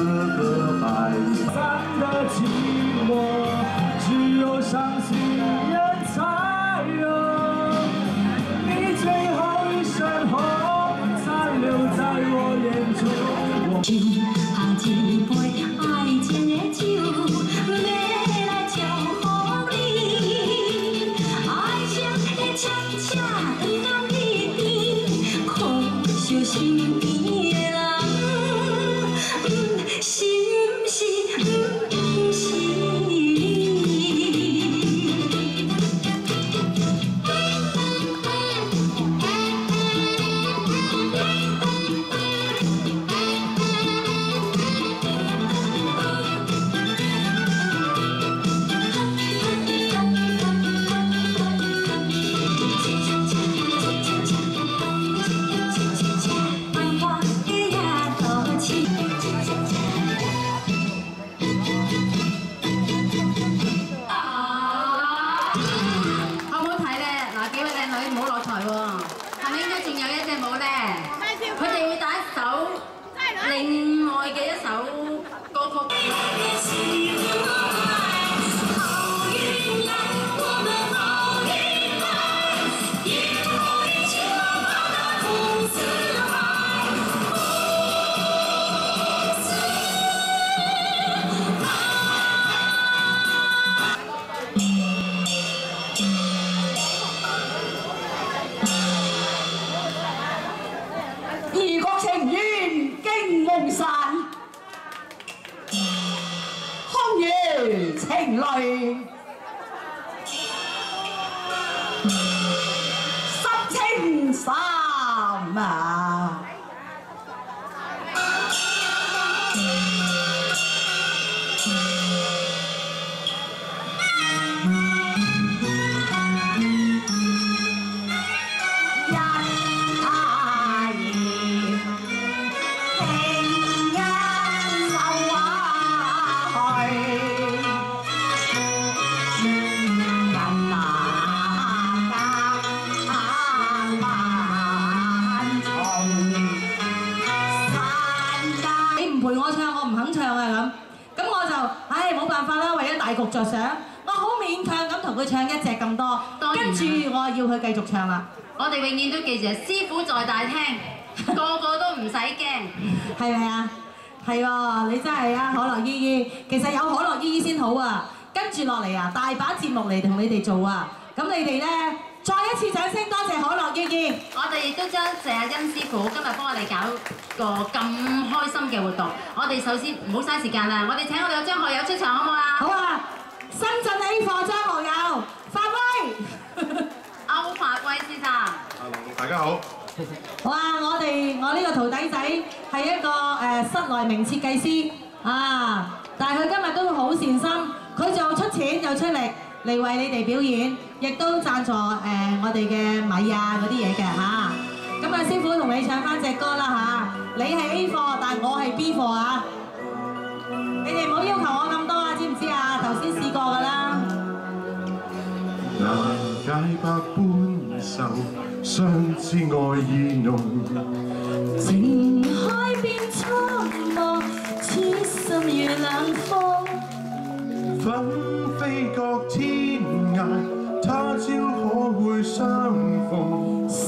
个白散的寂寞，只有伤心人才有。你最后一身红，残留在我眼中。酒下一杯爱情的酒，要来照顾你。爱情的恰恰转到你边，可惜身边的人，是不是不是你？另外嘅一首歌曲。異國情緣經夢散，空餘情淚，心情深啊！冇辦法啦，為咗大局着想，我好勉強咁同佢唱一隻咁多，跟住我要佢繼續唱啦。我哋永遠都記住，師傅在大廳，個個都唔使驚，係咪啊？係喎，你真係啊，可樂姨姨，其實有可樂姨姨先好啊。跟住落嚟啊，大把節目嚟同你哋做啊，咁你哋咧再一次掌聲多謝可樂姨姨。我哋亦都將謝阿欣師傅今日幫我哋搞個咁開心嘅活動。我哋首先唔好嘥時間啦，我哋請我哋嘅張學友出場好唔好啊？好啊！深圳 A 貨張學友，發威！歐發威先生。大家好。哇！我呢個徒弟仔係一個室內名設計師啊，但係佢今日都好善心，佢就出錢又出力嚟為你哋表演，亦都贊助我哋嘅米啊嗰啲嘢嘅嚇。咁啊，師傅同你唱翻隻歌啦嚇，你係 A 貨，但我係 B 貨啊！你哋唔好要求我咁多啊，知唔知啊？頭先試過㗎啦。難解百般愁，相知愛意濃。情海變蒼茫，此心如冷風。紛飛各天涯，他朝可會相逢？笑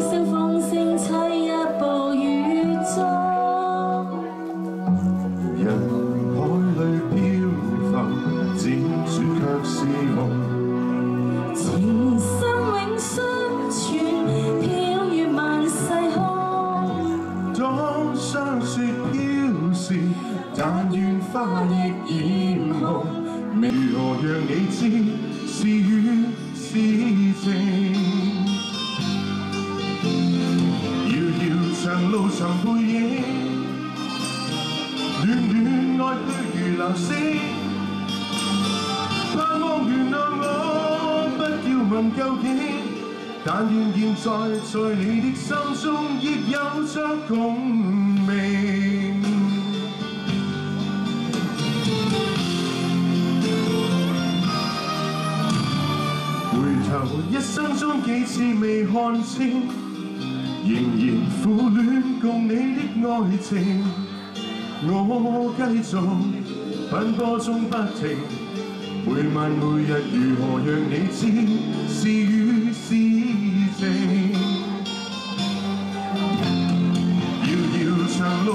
聲風聲悽一步雨中。人海裏漂浮，輾轉卻是夢。情深永相傳，飄於萬世空。當霜雪飄時，但願花亦染紅。如何讓你知是雨是情？遙遙長路長背影，暖暖愛去如流星。盼望原諒我，不要問究竟，但願現在你的心中亦有着共鳴。一生中幾次未看清，仍然苦戀共你的愛情。我繼續奔波中不停，每晚每日如何讓你知是與是靜，遙遙長路。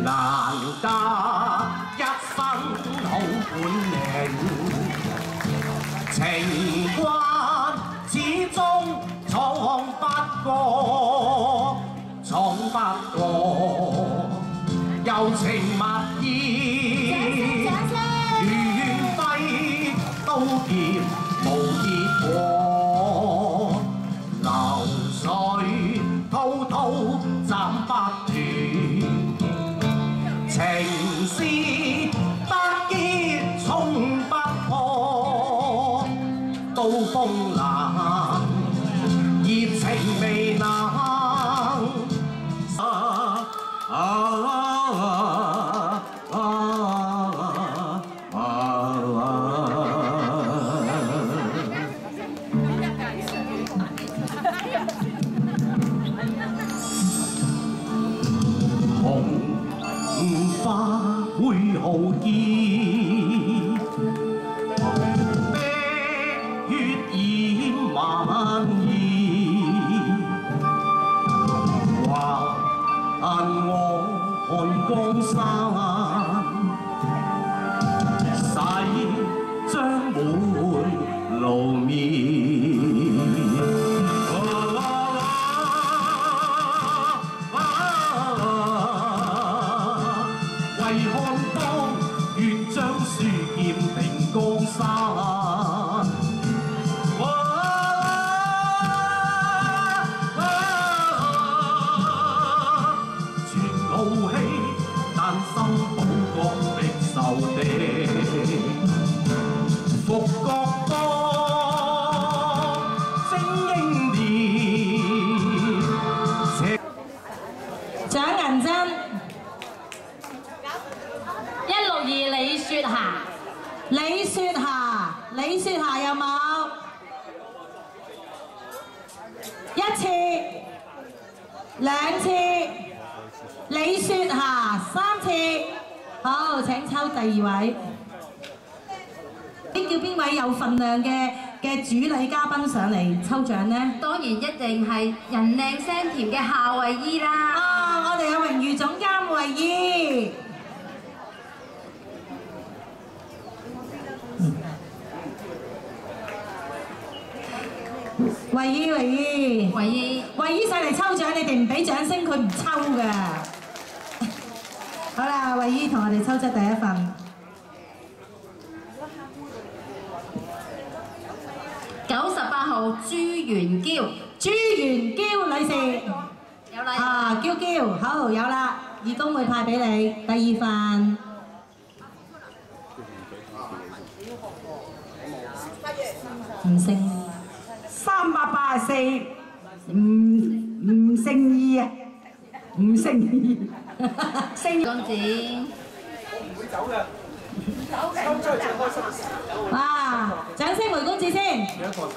難得一身好本領，情關始終闖不過，柔情蜜意，願揮刀劍無結果，流水滔滔斬不斷。情絲不結衝不破，刀鋒冷，熱情未能。紅花會豪傑，碧血染萬兒，還我看江山，洗將滿路面。江山，全傲氣，但心保國的仇敵，復國邦精英年。獎銀針162李雪霞。李雪霞，李雪霞有冇？一次、兩次，李雪霞3次。好，請抽第2位。叫邊位有份量嘅主禮嘉賓上嚟抽獎呢？當然一定係人靚聲甜嘅夏慧姨啦！啊，我哋有榮譽總監慧姨。慧姨上嚟抽獎，你哋唔俾掌聲，佢唔抽㗎。好啦，慧姨同我哋抽出第一份。98號朱元嬌，朱元嬌女士。有啦。啊，嬌，好有啦，義工會派俾你第2份。唔勝。384，唔勝2啊，唔勝2，勝公子，唔會走嘅，抽出嚟最開心。哇！掌聲梅公子先。幾多個抽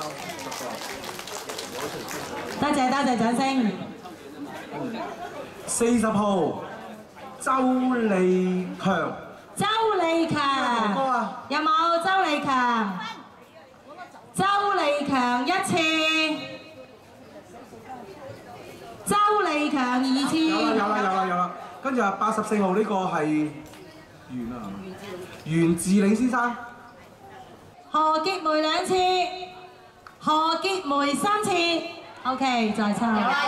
？10個。多謝掌聲。40號，周利強。周利強。哥啊！有冇周利強？周利強1次，周利強2次。有啦。跟住84號呢個係袁啊，袁志領先生。何潔梅2次，何潔梅3次。OK， 再抽。有啦，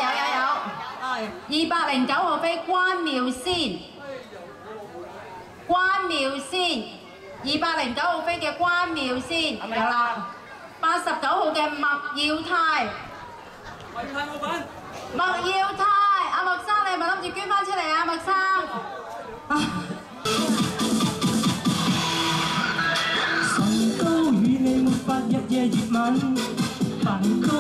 有。209號飛關妙仙，209號飛嘅關妙仙，有啦。89號嘅麥耀泰，阿麥生，你係咪諗住捐翻出嚟啊，麥生？唇膏與你沒法日夜熱吻，梵高